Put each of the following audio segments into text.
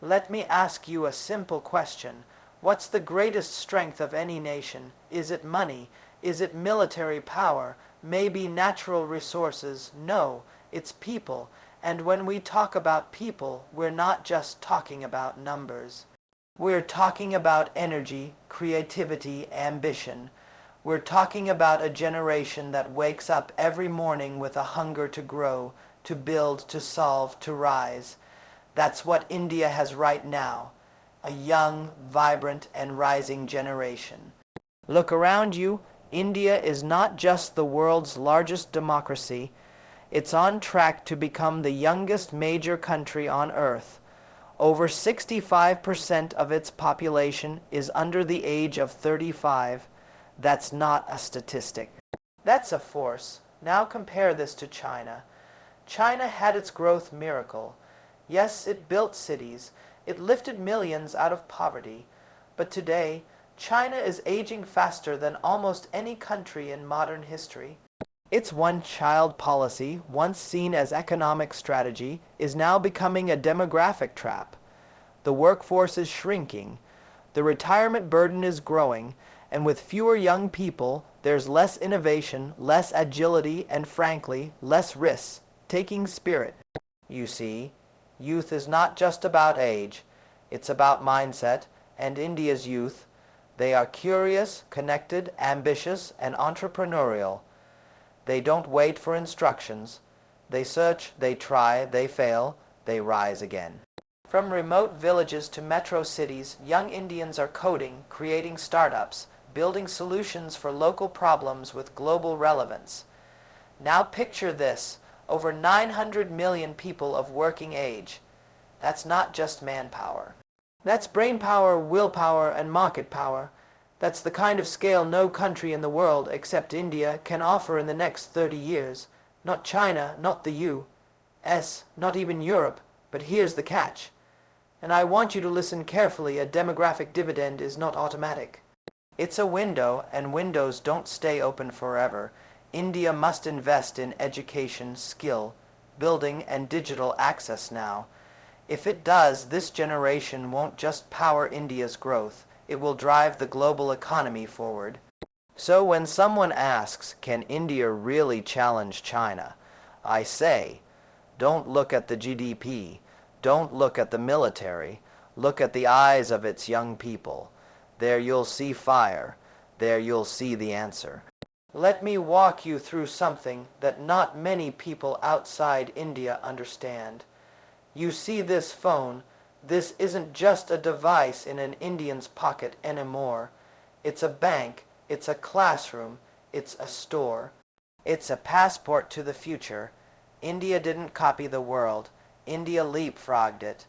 Let me ask you a simple question. What's the greatest strength of any nation? Is it money? Is it military power? Maybe natural resources? No, it's people. And when we talk about people, we're not just talking about numbers. We're talking about energy, creativity, ambition. We're talking about a generation that wakes up every morning with a hunger to grow, to build, to solve, to rise. That's what India has right now, a young, vibrant, and rising generation. Look around you. India is not just the world's largest democracy. It's on track to become the youngest major country on earth. Over 65% of its population is under the age of 35. That's not a statistic. That's a force. Now compare this to China. China had its growth miracle. Yes, it built cities. It lifted millions out of poverty. But today, China is aging faster than almost any country in modern history. Its one-child policy, once seen as economic strategy, is now becoming a demographic trap. The workforce is shrinking. The retirement burden is growing. And with fewer young people, there's less innovation, less agility, and frankly, less risk-taking spirit. You see, youth is not just about age. It's about mindset, and India's youth, they are curious, connected, ambitious, and entrepreneurial. They don't wait for instructions. They search, they try, they fail, they rise again. From remote villages to metro cities, young Indians are coding, creating startups, building solutions for local problems with global relevance. Now picture this, over 900 million people of working age. That's not just manpower. That's brain power, willpower, and market power. That's the kind of scale no country in the world, except India, can offer in the next 30 years. Not China, not the U.S., not even Europe. But here's the catch. And I want you to listen carefully. A demographic dividend is not automatic. It's a window, and windows don't stay open forever. India must invest in education, skill, building, and digital access now. If it does, this generation won't just power India's growth. It will drive the global economy forward. So when someone asks, can India really challenge China? I say, don't look at the GDP. Don't look at the military. Look at the eyes of its young people. There you'll see fire. There you'll see the answer. Let me walk you through something that not many people outside India understand. You see this phone. This isn't just a device in an Indian's pocket anymore. It's a bank. It's a classroom. It's a store. It's a passport to the future. India didn't copy the world. India leapfrogged it.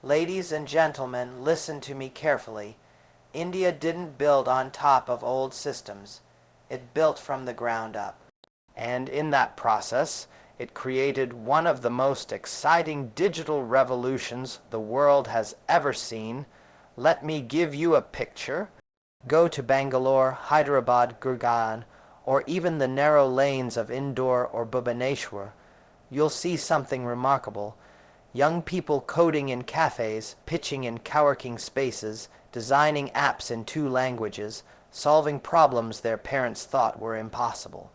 Ladies and gentlemen, listen to me carefully. India didn't build on top of old systems. It built from the ground up. And in that process, it created one of the most exciting digital revolutions the world has ever seen. Let me give you a picture. Go to Bangalore, Hyderabad, Gurgaon, or even the narrow lanes of Indore or Bhubaneswar. You'll see something remarkable. Young people coding in cafes, pitching in coworking spaces, designing apps in 2 languages, solving problems their parents thought were impossible.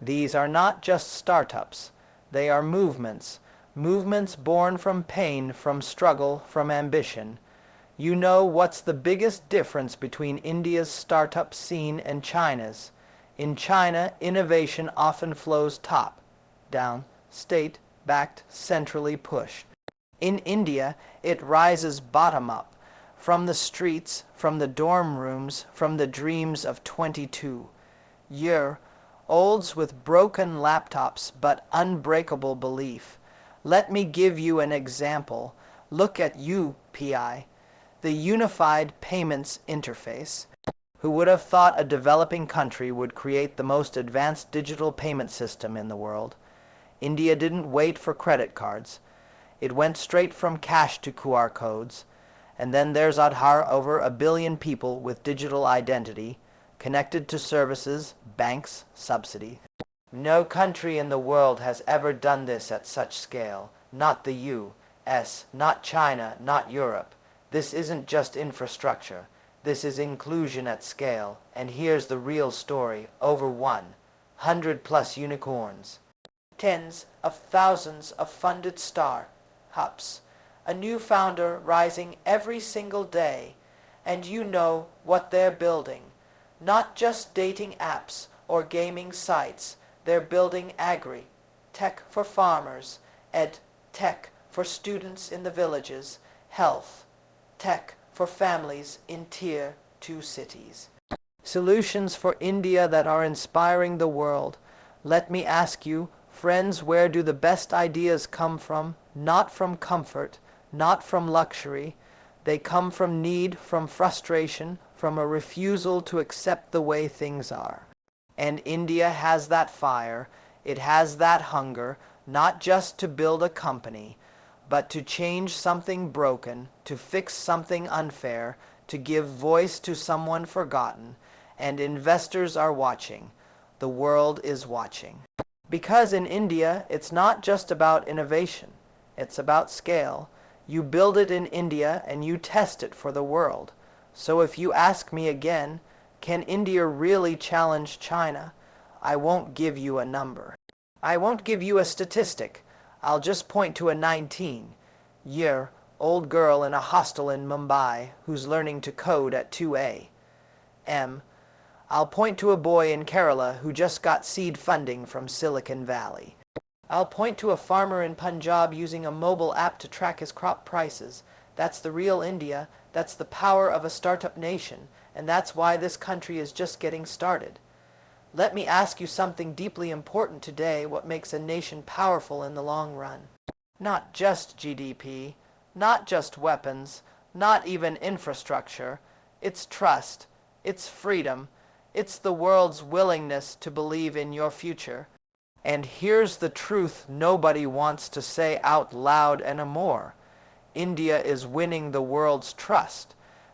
These are not just startups. They are movements. Movements born from pain, from struggle, from ambition. You know what's the biggest difference between India's startup scene and China's? In China, innovation often flows top, down, state-backed, centrally pushed. In India, it rises bottom-up, from the streets, from the dorm rooms, from the dreams of 22-year-olds with broken laptops but unbreakable belief. Let me give you an example. Look at UPI, the Unified Payments Interface. Who would have thought a developing country would create the most advanced digital payment system in the world? India didn't wait for credit cards. It went straight from cash to QR codes. And then there's Aadhaar, over 1 billion people with digital identity, connected to services, banks, subsidy. No country in the world has ever done this at such scale. Not the S, not China, not Europe. This isn't just infrastructure. This is inclusion at scale. And here's the real story. Over 100 plus unicorns. Tens of thousands of funded startups. A new founder rising every single day. And you know what they're building. Not just dating apps or gaming sites. They're building agri-tech for farmers, ed-tech for students in the villages, health tech for families in Tier 2 cities. Solutions for India that are inspiring the world. Let me ask you, friends, where do the best ideas come from? Not from comfort, not from luxury. They come from need, from frustration, from a refusal to accept the way things are. And India has that fire, it has that hunger, not just to build a company, but to change something broken, to fix something unfair, to give voice to someone forgotten. And investors are watching. The world is watching. Because in India, it's not just about innovation. It's about scale. You build it in India and you test it for the world. So if you ask me again, can India really challenge China? I won't give you a number. I won't give you a statistic. I'll just point to a 19-year-old girl in a hostel in Mumbai who's learning to code at 2 a.m. I'll point to a boy in Kerala who just got seed funding from Silicon Valley. I'll point to a farmer in Punjab using a mobile app to track his crop prices. That's the real India. That's the power of a startup nation. And that's why this country is just getting started. Let me ask you something deeply important today, what makes a nation powerful in the long run. Not just GDP, not just weapons, not even infrastructure. It's trust, it's freedom, it's the world's willingness to believe in your future. And here's the truth nobody wants to say out loud anymore. India is winning the world's trust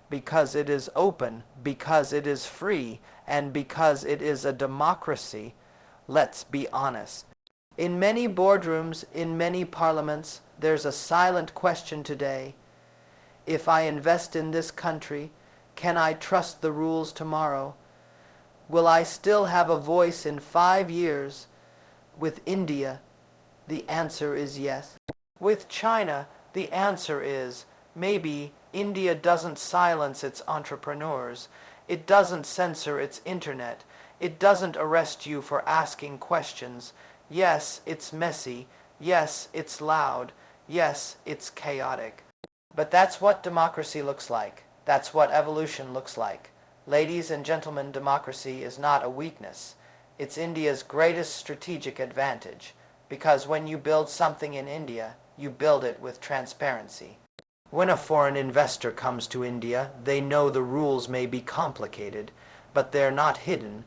because it is open, because it is free, and because it is a democracy. Let's be honest. In many boardrooms, in many parliaments, there's a silent question today. If I invest in this country, can I trust the rules tomorrow? Will I still have a voice in 5 years? With India, the answer is yes. With China, the answer is maybe. India doesn't silence its entrepreneurs. It doesn't censor its internet. It doesn't arrest you for asking questions. Yes, it's messy. Yes, it's loud. Yes, it's chaotic. But that's what democracy looks like. That's what evolution looks like. Ladies and gentlemen, democracy is not a weakness. It's India's greatest strategic advantage. Because when you build something in India, you build it with transparency. When a foreign investor comes to India, they know the rules may be complicated, but they're not hidden.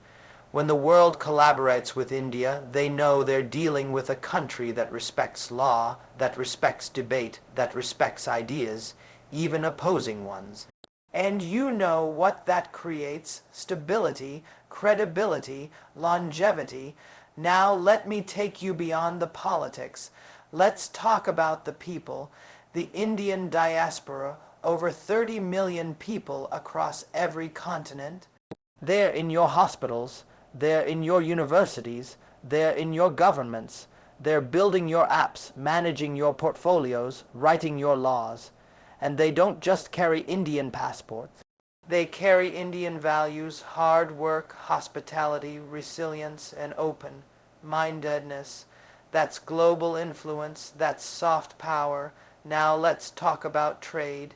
When the world collaborates with India, they know they're dealing with a country that respects law, that respects debate, that respects ideas, even opposing ones. And you know what that creates: stability, credibility, longevity. Now let me take you beyond the politics. Let's talk about the people. The Indian diaspora, over 30 million people across every continent. They're in your hospitals, they're in your universities, they're in your governments. They're building your apps, managing your portfolios, writing your laws. And they don't just carry Indian passports. They carry Indian values, hard work, hospitality, resilience, and open-mindedness. That's global influence, that's soft power. Now let's talk about trade.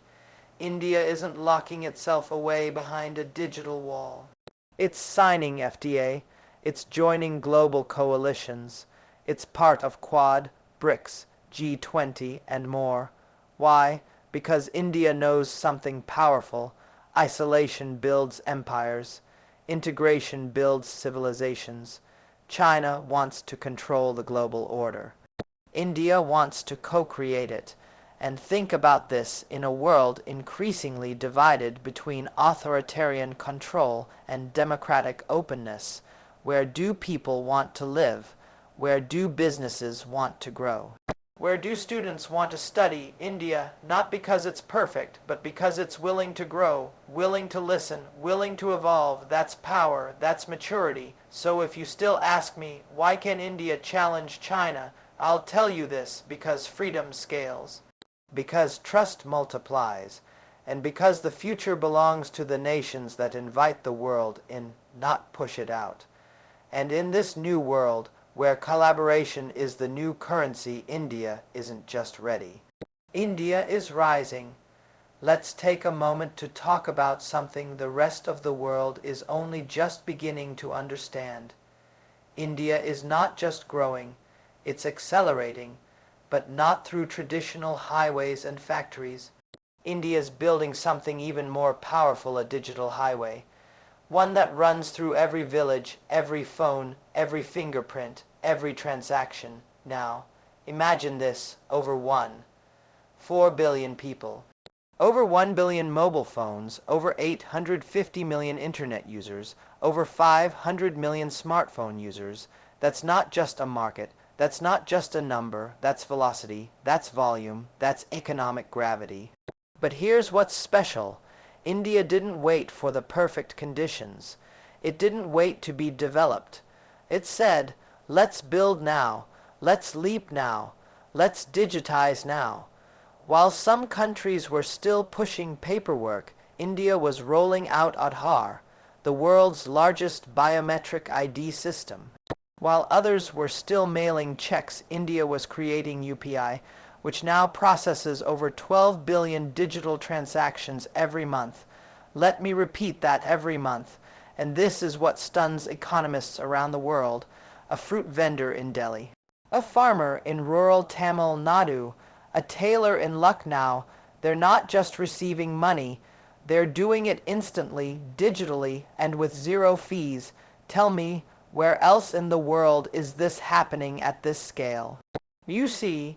India isn't locking itself away behind a digital wall. It's signing FTA. It's joining global coalitions. It's part of Quad, BRICS, G20, and more. Why? Because India knows something powerful. Isolation builds empires. Integration builds civilizations. China wants to control the global order. India wants to co-create it. And think about this: in a world increasingly divided between authoritarian control and democratic openness, where do people want to live? Where do businesses want to grow? Where do students want to study? India, not because it's perfect, but because it's willing to grow, willing to listen, willing to evolve. That's power, that's maturity. So if you still ask me, why can India challenge China? I'll tell you this, because freedom scales, because trust multiplies, and because the future belongs to the nations that invite the world in, not push it out. And in this new world, where collaboration is the new currency, India isn't just ready. India is rising. Let's take a moment to talk about something the rest of the world is only just beginning to understand. India is not just growing, it's accelerating, but not through traditional highways and factories. India is building something even more powerful, a digital highway. One that runs through every village, every phone, every fingerprint, every transaction. Now, imagine this, over 4 billion people. Over 1 billion mobile phones, over 850 million internet users, over 500 million smartphone users. That's not just a market, that's not just a number, that's velocity, that's volume, that's economic gravity. But here's what's special. India didn't wait for the perfect conditions. It didn't wait to be developed. It said, let's build now, let's leap now, let's digitize now. While some countries were still pushing paperwork, India was rolling out Aadhaar, the world's largest biometric ID system. While others were still mailing checks, India was creating UPI, which now processes over 12 billion digital transactions every month. Let me repeat that, every month. And this is what stuns economists around the world. A fruit vendor in Delhi, a farmer in rural Tamil Nadu, a tailor in Lucknow. They're not just receiving money, they're doing it instantly, digitally, and with zero fees. Tell me, where else in the world is this happening at this scale? You see,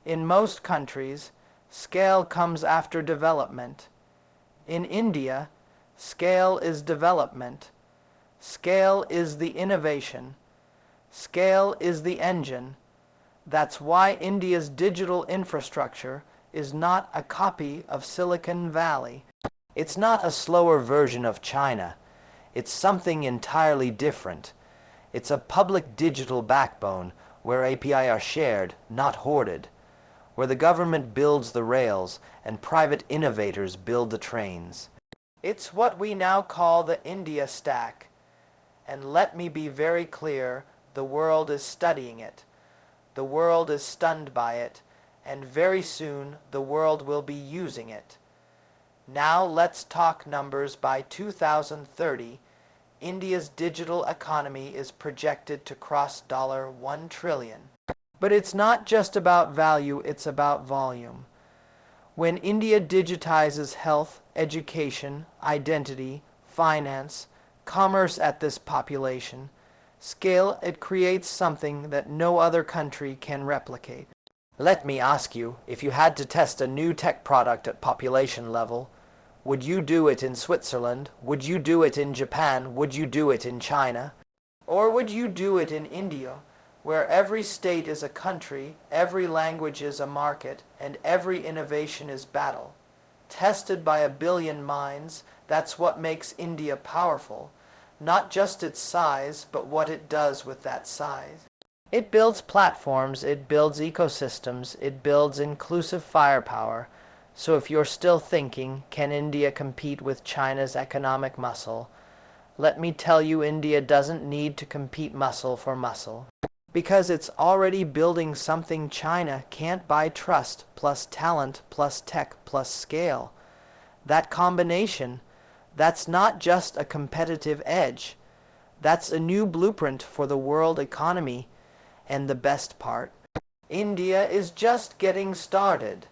in most countries, scale comes after development. In India, scale is development. Scale is the innovation. Scale is the engine. That's why India's digital infrastructure is not a copy of Silicon Valley. It's not a slower version of China. It's something entirely different. It's a public digital backbone where API are shared, not hoarded, where the government builds the rails and private innovators build the trains. It's what we now call the India Stack. And let me be very clear, the world is studying it. The world is stunned by it, and very soon the world will be using it. Now let's talk numbers. By 2030, India's digital economy is projected to cross $1 trillion. But it's not just about value, it's about volume. When India digitizes health, education, identity, finance, commerce at this population scale, it creates something that no other country can replicate. Let me ask you, if you had to test a new tech product at population level, would you do it in Switzerland? Would you do it in Japan? Would you do it in China? Or would you do it in India, where every state is a country, every language is a market, and every innovation is battle? Tested by 1 billion minds, that's what makes India powerful. Not just its size, but what it does with that size. It builds platforms, it builds ecosystems, it builds inclusive firepower. So if you're still thinking, can India compete with China's economic muscle? Let me tell you, India doesn't need to compete muscle for muscle. Because it's already building something China can't buy: trust, plus talent, plus tech, plus scale. That combination, that's not just a competitive edge. That's a new blueprint for the world economy. And the best part, India is just getting started.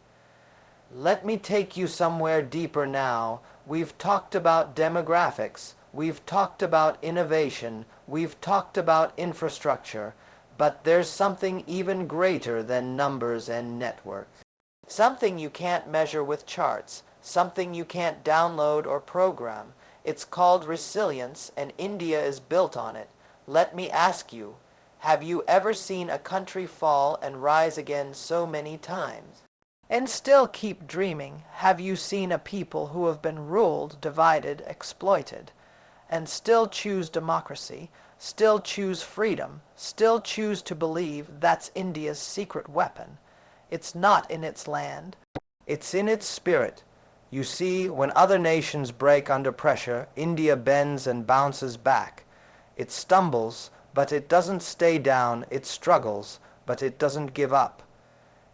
Let me take you somewhere deeper now. We've talked about demographics, we've talked about innovation, we've talked about infrastructure, but there's something even greater than numbers and networks. Something you can't measure with charts, something you can't download or program. It's called resilience, and India is built on it. Let me ask you, Have you ever seen a country fall and rise again so many times? And still keep dreaming? Have you seen a people who have been ruled, divided, exploited, and still choose democracy, still choose freedom, still choose to believe that's India's secret weapon? It's not in its land. It's in its spirit. You see, when other nations break under pressure, India bends and bounces back. It stumbles, but it doesn't stay down. It struggles, but it doesn't give up.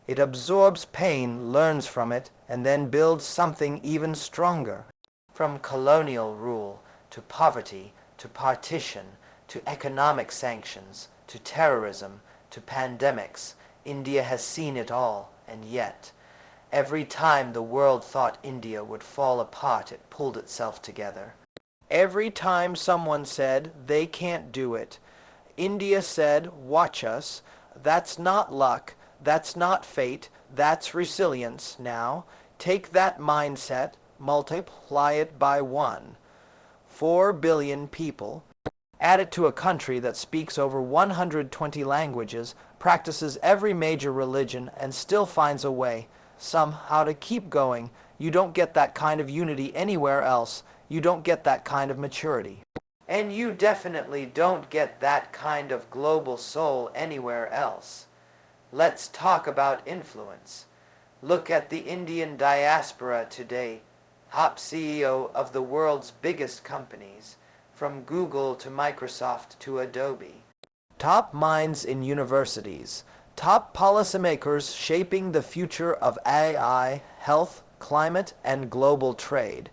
It absorbs pain, learns from it, and then builds something even stronger. From colonial rule, to poverty, to partition, to economic sanctions, to terrorism, to pandemics, India has seen it all, and yet, every time the world thought India would fall apart, it pulled itself together. Every time someone said, they can't do it, India said, watch us. That's not luck. That's not fate. That's resilience. Now, take that mindset, multiply it by 1. 4 billion people. Add it to a country that speaks over 120 languages, practices every major religion, and still finds a way, somehow, to keep going. You don't get that kind of unity anywhere else. You don't get that kind of maturity. And you definitely don't get that kind of global soul anywhere else. Let's talk about influence. Look at the Indian diaspora today. Top CEO of the world's biggest companies, from Google to Microsoft to Adobe. Top minds in universities. Top policymakers shaping the future of AI, health, climate, and global trade.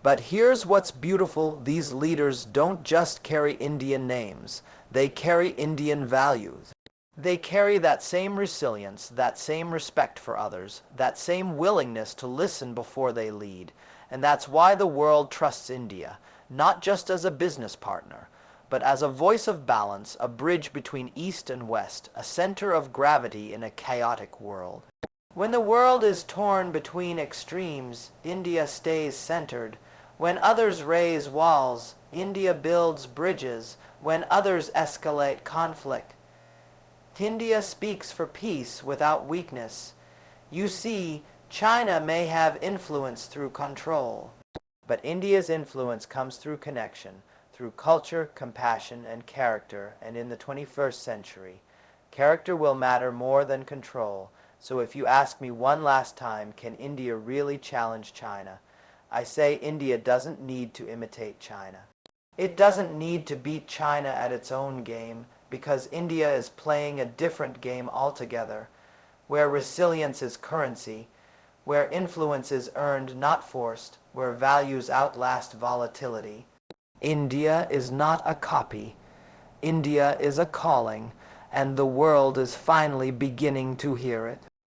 But here's what's beautiful. These leaders don't just carry Indian names. They carry Indian values. They carry that same resilience, that same respect for others, that same willingness to listen before they lead. And that's why the world trusts India, not just as a business partner, but as a voice of balance, a bridge between East and West, a center of gravity in a chaotic world. When the world is torn between extremes, India stays centered. When others raise walls, India builds bridges. When others escalate conflict, India speaks for peace without weakness. You see, China may have influence through control, but India's influence comes through connection, through culture, compassion, and character. And in the 21st century, character will matter more than control. So if you ask me one last time, can India really challenge China? I say India doesn't need to imitate China. It doesn't need to beat China at its own game, because India is playing a different game altogether, where resilience is currency, where influence is earned, not forced, where values outlast volatility. India is not a copy. India is a calling, and the world is finally beginning to hear it.